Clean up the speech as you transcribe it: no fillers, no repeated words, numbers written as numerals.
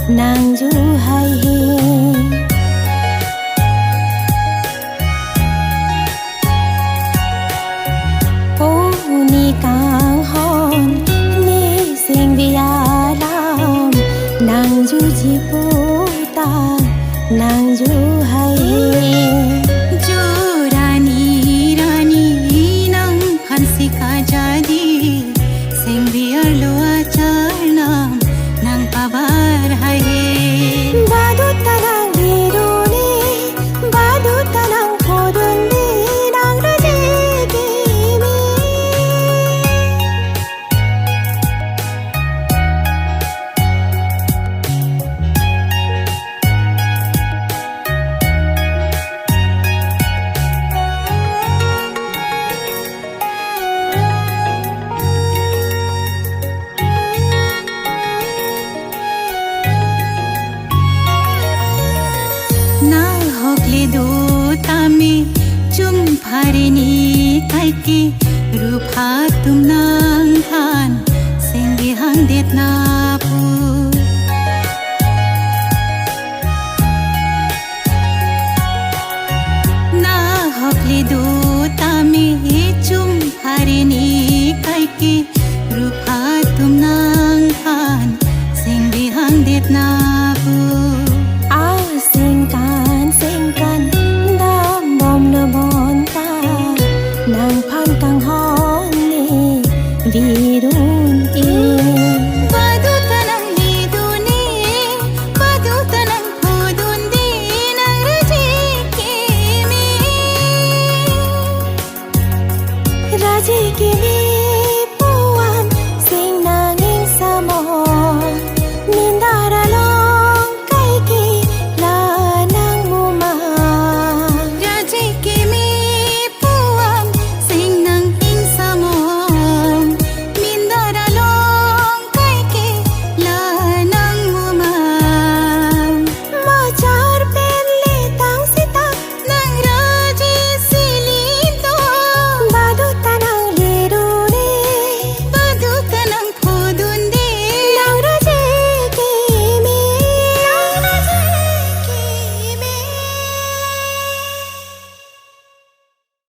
nàng du hay ô ni càng hòn ni sinh vì làm nàng du chỉ bố ta nàng du hay जो रानी रानी नंग फंसी का जादी सेंबियर लोआ चारनाम नंग पवार है बादू तनांग बिरुनी बादू तनांग खोदुनी नांग रजेगिमी ना होकले दो तामे चुम फारेनी ताइके रूपा तुम नंग थान सेंगे हंग देत ना